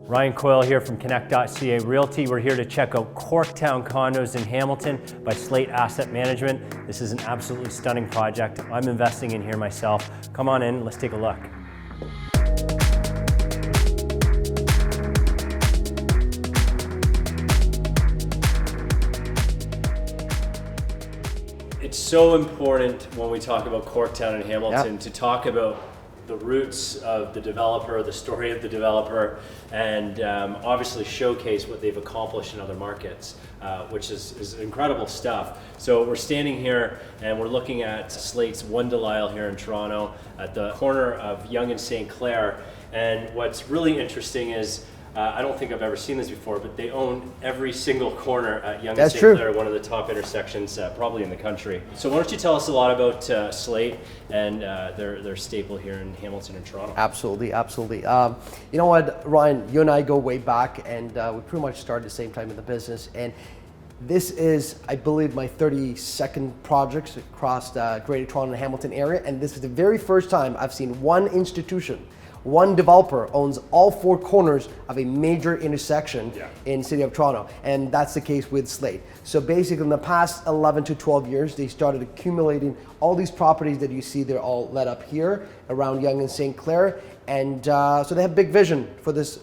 Ryan Coyle here from Connect.ca Realty. We're here to check out Corktown Condos in Hamilton by Slate Asset Management. This is an absolutely stunning project. I'm investing in here myself. Come on in, let's take a look. It's so important when we talk about Corktown and Hamilton to talk about the roots of the developer, the story of the developer, and obviously showcase what they've accomplished in other markets, which is incredible stuff. So we're standing here and we're looking at Slate's One Delisle here in Toronto at the corner of Yonge and St. Clair. And what's really interesting is, I don't think I've ever seen this before, but they own every single corner at Yonge and St. Clair, one of the top intersections probably in the country. So why don't you tell us a lot about Slate and their staple here in Hamilton and Toronto? Absolutely. You know what, Ryan, you and I go way back, and we pretty much started at the same time in the business. And this is, I believe, my 32nd project across the Greater Toronto and Hamilton area, and this is the very first time I've seen one institution, one developer owns all four corners of a major intersection in City of Toronto, and that's the case with Slate. So basically in the past 11 to 12 years, they started accumulating all these properties that you see, they're all let up here around Yonge and St. Clair, and so they have big vision for this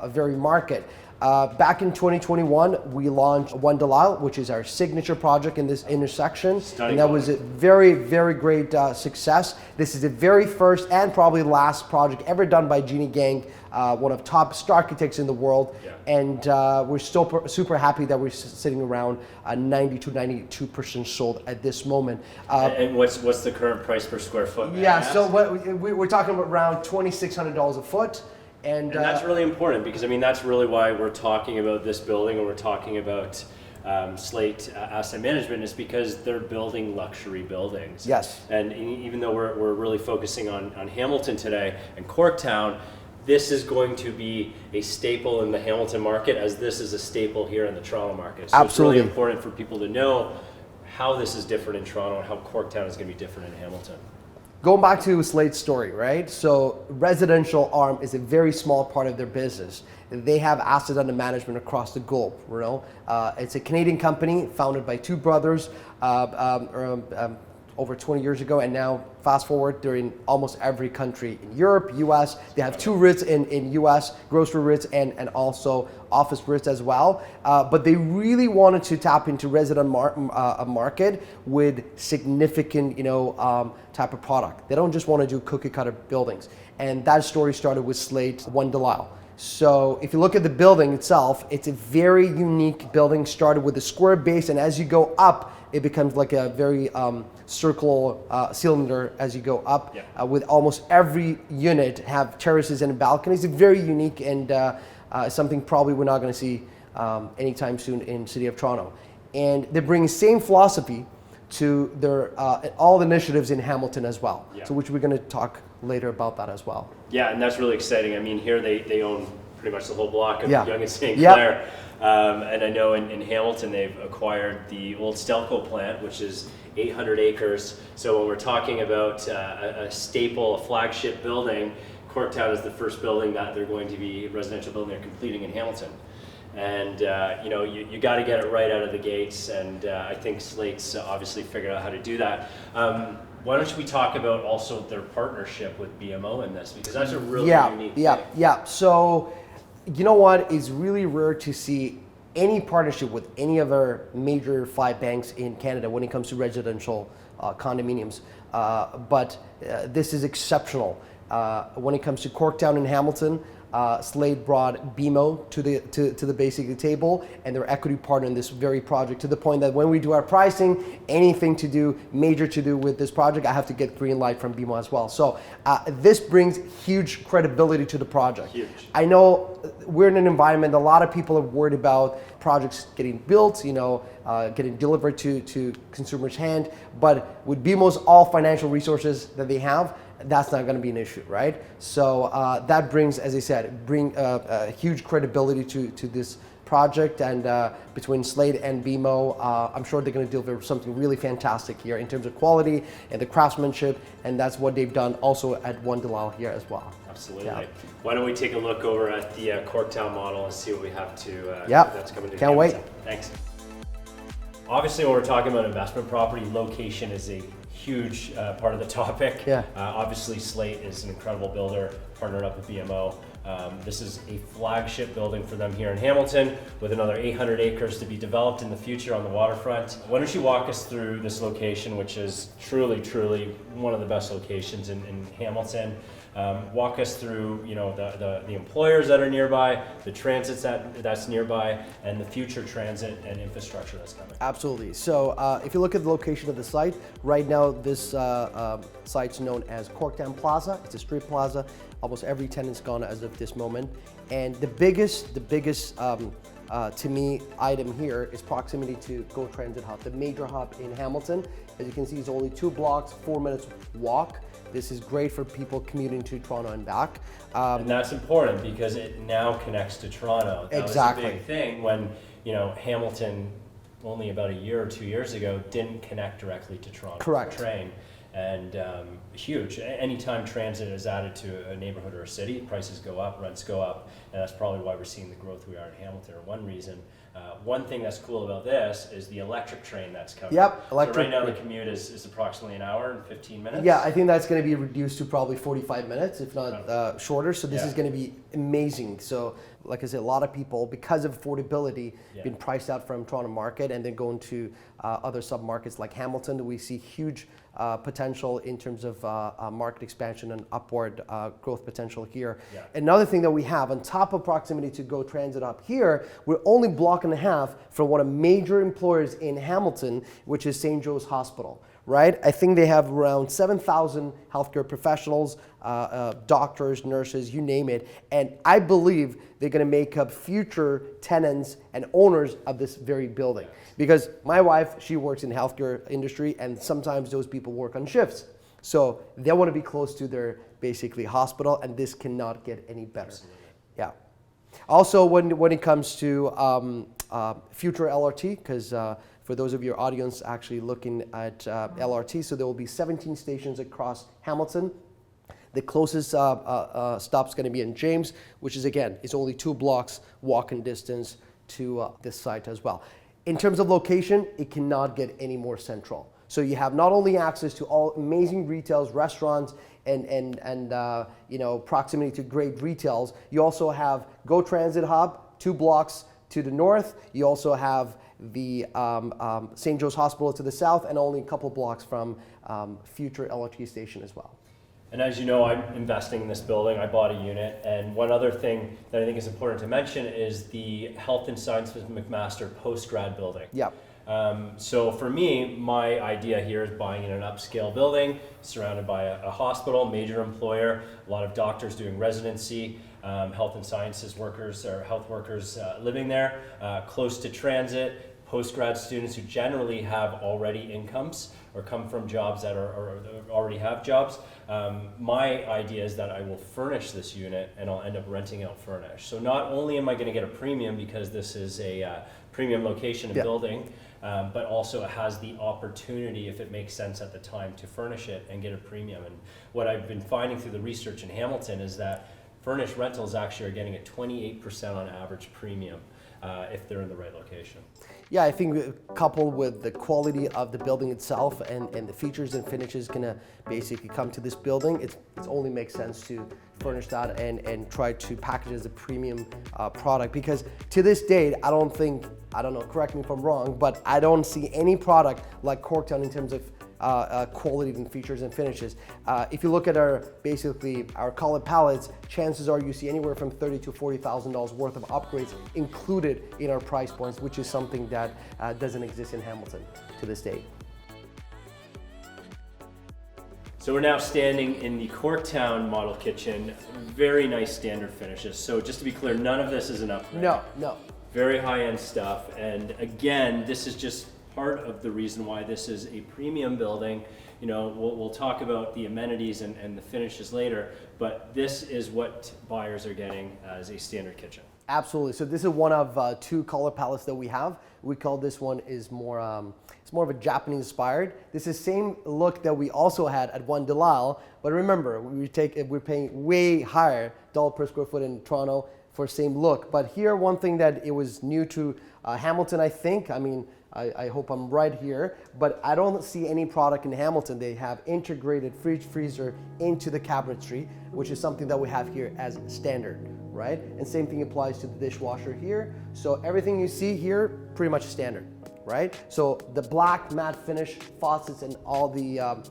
very market. Back in 2021, we launched One Delisle, which is our signature project in this intersection. And that was a very, very great success. This is the very first and probably last project ever done by Jeannie Gang, one of top architects in the world. And we're still super happy that we're sitting around 90 to 92% sold at this moment. And what's the current price per square foot? So we're talking about around $2,600 a foot. And that's really important because, I mean, that's really why we're talking about this building and we're talking about Slate Asset Management, is because they're building luxury buildings. Yes. And even though we're really focusing on Hamilton today and Corktown, this is going to be a staple in the Hamilton market as this is a staple here in the Toronto market. So Absolutely. It's really important for people to know how this is different in Toronto and how Corktown is going to be different in Hamilton. Going back to Slate's story, right? So residential arm is a very small part of their business. They have assets under management across the globe. You know, it's a Canadian company founded by two brothers over 20 years ago, and now fast forward, they're in almost every country in Europe, US. They have two REITs in US, grocery REITs and also office REITs as well. But they really wanted to tap into resident market with significant, type of product. They don't just want to do cookie cutter buildings. And that story started with Slate One Delisle. So if you look at the building itself, it's a very unique building, started with a square base, and as you go up, it becomes like a very circular cylinder as you go up, with almost every unit have terraces and balconies. It's very unique and something probably we're not going to see anytime soon in City of Toronto. And they bring the same philosophy to their all the initiatives in Hamilton as well, so which we're going to talk later about that as well. Yeah, and that's really exciting. I mean, here they own pretty much the whole block of Yonge and St. Clair. And I know in Hamilton they've acquired the old Stelco plant, which is 800 acres. So when we're talking about a staple, a flagship building, Corktown is the first building that they're going to be, residential building they're completing in Hamilton. And you got to get it right out of the gates, and I think Slate's obviously figured out how to do that. Why don't we talk about also their partnership with BMO in this, because that's a really unique thing. So, you know what? It's really rare to see any partnership with any of our major 5 banks in Canada when it comes to residential condominiums. But this is exceptional. When it comes to Corktown and Hamilton, Slate brought BMO to the basically table, and their equity partner in this very project, to the point that when we do our pricing, anything major to do with this project, I have to get green light from BMO as well. So this brings huge credibility to the project. Huge. I know we're in an environment, a lot of people are worried about projects getting built, getting delivered to consumers' hand, but with BMO's all financial resources that they have, that's not going to be an issue, right? So that brings, as I said, a huge credibility to this project, and between Slate and BMO, I'm sure they're going to deliver something really fantastic here in terms of quality and the craftsmanship, and that's what they've done also at One Delisle here as well. Absolutely. Yeah. Why don't we take a look over at the Corktown model and see what we have to that's coming to Can't wait. Thanks. Obviously, when we're talking about investment property, location is a huge part of the topic. Yeah. Obviously, Slate is an incredible builder, partnered up with BMO. This is a flagship building for them here in Hamilton, with another 800 acres to be developed in the future on the waterfront. Why don't you walk us through this location, which is truly, truly one of the best locations in Hamilton. Walk us through, the employers that are nearby, the transits that's nearby, and the future transit and infrastructure that's coming. Absolutely. So if you look at the location of the site, right now this site's known as Corktown Plaza. It's a street plaza. Almost every tenant's gone as of this moment. And the biggest to me item here is proximity to GO Transit Hub, the major hub in Hamilton. As you can see, it's only 2 blocks, 4 minutes walk. This is great for people commuting to Toronto and back. And that's important because it now connects to Toronto. That Exactly. was a big thing when, Hamilton only about a year or 2 years ago didn't connect directly to Toronto. Correct. Train. And huge. Anytime transit is added to a neighborhood or a city, prices go up, rents go up, and that's probably why we're seeing the growth we are in Hamilton, or one reason. One thing that's cool about this is the electric train that's coming. Yep, electric. So right now the commute is approximately an hour and 15 minutes. Yeah, I think that's going to be reduced to probably 45 minutes, if not shorter. So this is going to be amazing. So like I said, a lot of people, because of affordability, been priced out from Toronto market and then going to other sub-markets like Hamilton. We see huge potential in terms of market expansion and upward growth potential here. Yeah. Another thing that we have on top of proximity to GO Transit up here, we're only block and a half from one of major employers in Hamilton, which is St. Joe's Hospital. Right? I think they have around 7,000 healthcare professionals, doctors, nurses, you name it. And I believe they're going to make up future tenants and owners of this very building. Because my wife, she works in the healthcare industry, and sometimes those people work on shifts. So they want to be close to their basically hospital, and this cannot get any better. Absolutely. Yeah. Also, when it comes to future LRT, because for those of your audience actually looking at LRT, so there will be 17 stations across Hamilton. The closest stop's going to be in James, which is, again, it's only 2 blocks walking distance to this site as well. In terms of location, it cannot get any more central. So you have not only access to all amazing retails, restaurants, and proximity to great retails, you also have GO Transit Hub, 2 blocks to the north. You also have the St. Joe's Hospital to the south, and only a couple blocks from future LRT station as well. And as you know, I'm investing in this building. I bought a unit. And one other thing that I think is important to mention is the Health and Science with McMaster post-grad building. Yep. So for me, my idea here is buying in an upscale building surrounded by a hospital, major employer, a lot of doctors doing residency, health and sciences workers or health workers living there, close to transit, post-grad students who generally have already incomes or come from jobs that or already have jobs. My idea is that I will furnish this unit and I'll end up renting out furnished. So not only am I going to get a premium because this is a premium location and building, but also it has the opportunity, if it makes sense at the time, to furnish it and get a premium. And what I've been finding through the research in Hamilton is that furnished rentals actually are getting a 28% on average premium if they're in the right location. Yeah, I think coupled with the quality of the building itself and the features and finishes gonna basically come to this building, it only makes sense to furnish that and try to package it as a premium product. Because to this date, I don't know, correct me if I'm wrong, but I don't see any product like Corktown in terms of quality and features and finishes. If you look at our color palettes, chances are you see anywhere from $30,000 to $40,000 worth of upgrades included in our price points, which is something that doesn't exist in Hamilton to this date. So we're now standing in the Corktown model kitchen. Very nice standard finishes. So just to be clear, none of this is an upgrade. No. Very high-end stuff. And again, this is just part of the reason why this is a premium building. You know, we'll talk about the amenities and the finishes later, but this is what buyers are getting as a standard kitchen. Absolutely. So this is one of two color palettes that we have. We call this one is more, it's more of a Japanese inspired. This is same look that we also had at One Delisle, but remember, we're paying way higher dollar per square foot in Toronto for same look. But here, one thing that it was new to Hamilton, I think, I mean, I hope I'm right here, but I don't see any product in Hamilton. They have integrated fridge freezer into the cabinetry, which is something that we have here as standard, right? And same thing applies to the dishwasher here. So everything you see here, pretty much standard, right? So the black matte finish faucets and all the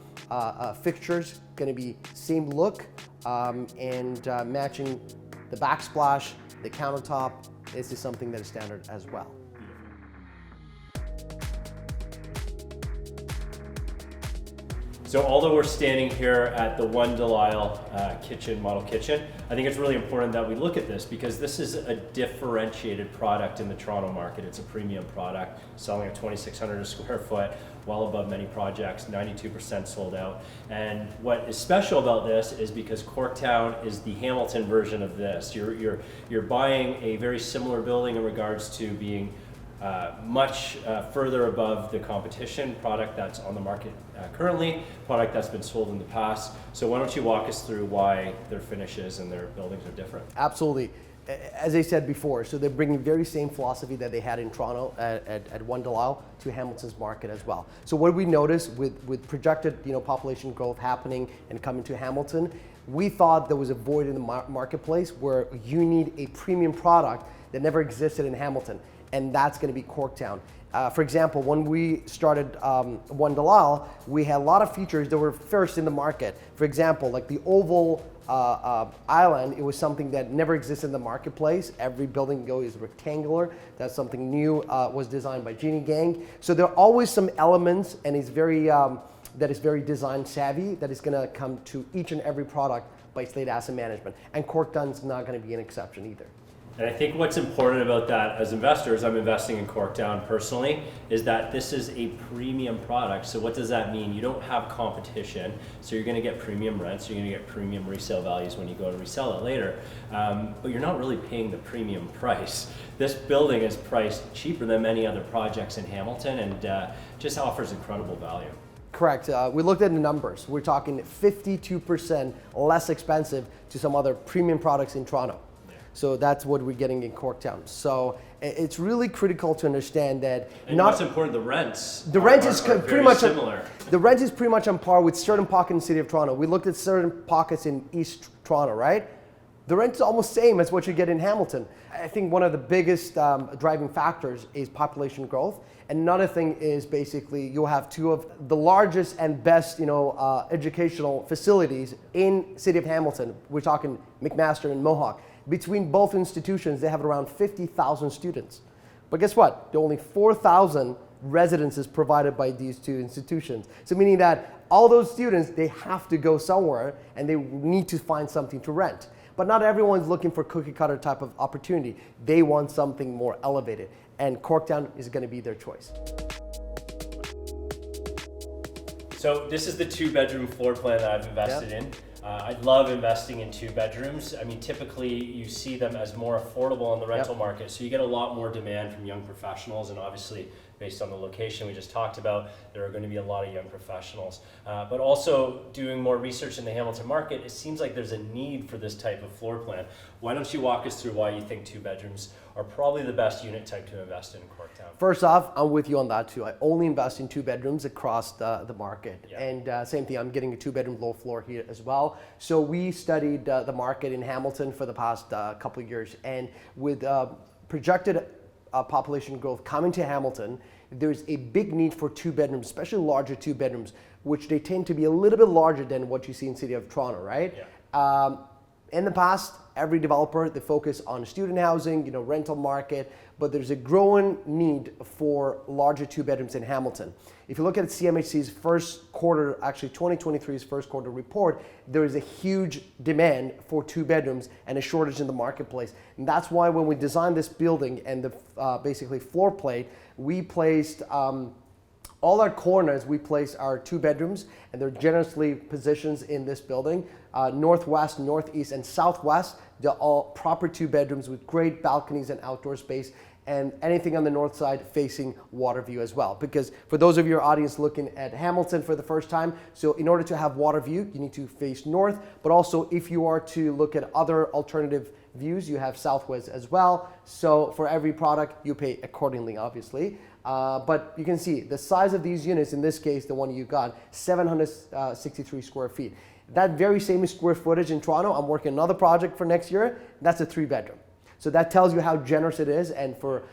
fixtures gonna be same look and matching the backsplash, the countertop. This is something that is standard as well. So although we're standing here at the One Delisle model kitchen, I think it's really important that we look at this because this is a differentiated product in the Toronto market. It's a premium product, selling at 2,600 a square foot, well above many projects, 92% sold out. And what is special about this is because Corktown is the Hamilton version of this. You're buying a very similar building in regards to being much further above the competition, product that's on the market currently, product that's been sold in the past. So why don't you walk us through why their finishes and their buildings are different? Absolutely. As I said before, so they're bringing very same philosophy that they had in Toronto at One Delisle to Hamilton's market as well. So what we noticed with projected population growth happening and coming to Hamilton, we thought there was a void in the marketplace where you need a premium product that never existed in Hamilton. And that's going to be Corktown. For example, when we started One Delisle, we had a lot of features that were first in the market. For example, like the oval island, it was something that never existed in the marketplace. Every building is rectangular. That's something new, was designed by Jeannie Gang. So there are always some elements, and it's very that is very design savvy, that is going to come to each and every product by Slate Asset Management. And Corktown's not going to be an exception either. And I think what's important about that as investors, I'm investing in Corktown personally, is that this is a premium product. So what does that mean? You don't have competition, so you're going to get premium rents, you're going to get premium resale values when you go to resell it later, but you're not really paying the premium price. This building is priced cheaper than many other projects in Hamilton and just offers incredible value. Correct. We looked at the numbers. We're talking 52% less expensive to some other premium products in Toronto. So that's what we're getting in Corktown. So it's really critical to understand that. And what's important, the rents. The rent is pretty much similar. The rent is pretty much on par with certain pockets in the city of Toronto. We looked at certain pockets in East Toronto, right? The rent is almost same as what you get in Hamilton. I think one of the biggest driving factors is population growth. And another thing is basically you'll have two of the largest and best educational facilities in city of Hamilton. We're talking McMaster and Mohawk. Between both institutions, they have around 50,000 students. But guess what? There are only 4,000 residences provided by these two institutions. So meaning that all those students, they have to go somewhere and they need to find something to rent. But not everyone's looking for cookie cutter type of opportunity. They want something more elevated. And Corktown is going to be their choice. So this is the 2-bedroom floor plan that I've invested in. I love investing in 2 bedrooms. I mean, typically you see them as more affordable in the rental market, so you get a lot more demand from young professionals, and obviously based on the location we just talked about, there are going to be a lot of young professionals. But also doing more research in the Hamilton market, it seems like there's a need for this type of floor plan. Why don't you walk us through why you think 2 bedrooms are probably the best unit type to invest in Corktown? First off, I'm with you on that too. I only invest in 2 bedrooms across the market. Yeah. And same thing, I'm getting a 2-bedroom low floor here as well. So we studied the market in Hamilton for the past couple of years. And with projected population growth coming to Hamilton, there's a big need for 2 bedrooms, especially larger 2 bedrooms, which they tend to be a little bit larger than what you see in city of Toronto, right? Yeah. In the past, every developer, they focus on student housing, rental market, but there's a growing need for larger 2 bedrooms in Hamilton. If you look at CMHC's first quarter, actually 2023's first quarter report, there is a huge demand for 2 bedrooms and a shortage in the marketplace. And that's why when we designed this building and the basically floor plate, we placed All our corners, we place our 2 bedrooms, and they're generously positioned in this building. Northwest, northeast, and southwest, they're all proper 2 bedrooms with great balconies and outdoor space, and anything on the north side facing water view as well. Because for those of your audience looking at Hamilton for the first time, so in order to have water view, you need to face north, but also if you are to look at other alternative views, you have southwest as well. So for every product, you pay accordingly, obviously. But you can see the size of these units, in this case, the one you got, 763 square feet. That very same square footage in Toronto, I'm working another project for next year, that's a 3-bedroom. So that tells you how generous it is, and for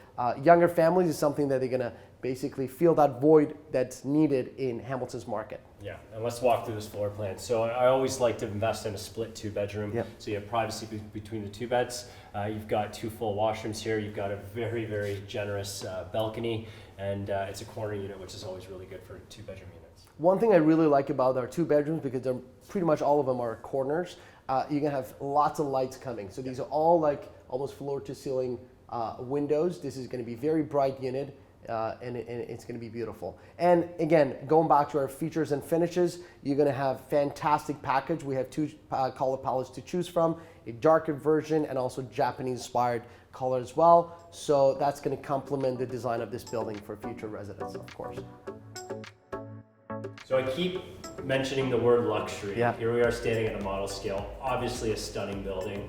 younger families, it's something that they're gonna basically feel that void that's needed in Hamilton's market. Yeah, and let's walk through this floor plan. So I always like to invest in a split 2-bedroom. Yep. So you have privacy between the 2 beds. You've got 2 full washrooms here. You've got a very, very generous balcony, and it's a corner unit, which is always really good for 2-bedroom units. One thing I really like about our 2 bedrooms, because they're pretty much all of them are corners, you're gonna have lots of lights coming. So these are all like almost floor to ceiling windows. This is gonna be very bright unit. And it's going to be beautiful. And again, going back to our features and finishes, you're going to have fantastic package. We have 2 color palettes to choose from, a darker version and also Japanese-inspired color as well. So that's going to complement the design of this building for future residents, of course. So I keep mentioning the word luxury. Yeah. Here we are standing at a model scale, obviously a stunning building.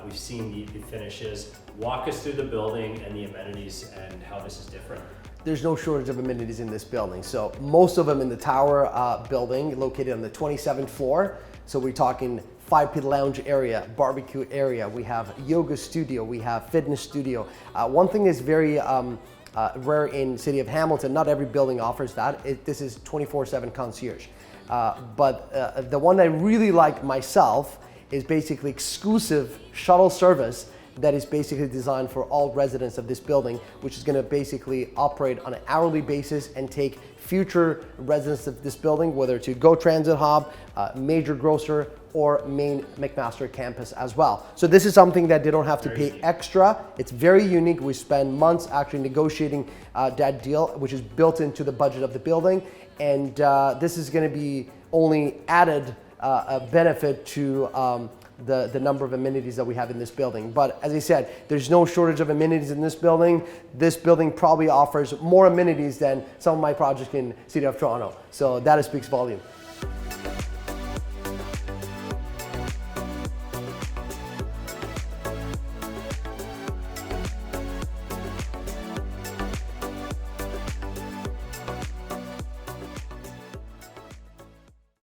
We've seen the finishes. Walk us through the building and the amenities and how this is different. There's no shortage of amenities in this building. So most of them in the tower building, located on the 27th floor. So we're talking 5-pit lounge area, barbecue area. We have yoga studio, we have fitness studio. One thing is very rare in city of Hamilton, not every building offers that. This is 24/7 concierge. But the one I really like myself is basically exclusive shuttle service that is basically designed for all residents of this building, which is going to basically operate on an hourly basis and take future residents of this building, whether to Go Transit Hub, major grocer, or main McMaster campus as well. So this is something that they don't have to pay extra. It's very unique. We spend months actually negotiating that deal, which is built into the budget of the building. And this is going to be only added a benefit to the number of amenities that we have in this building. But as I said, there's no shortage of amenities in this building. This building probably offers more amenities than some of my projects in City of Toronto. So that speaks volume.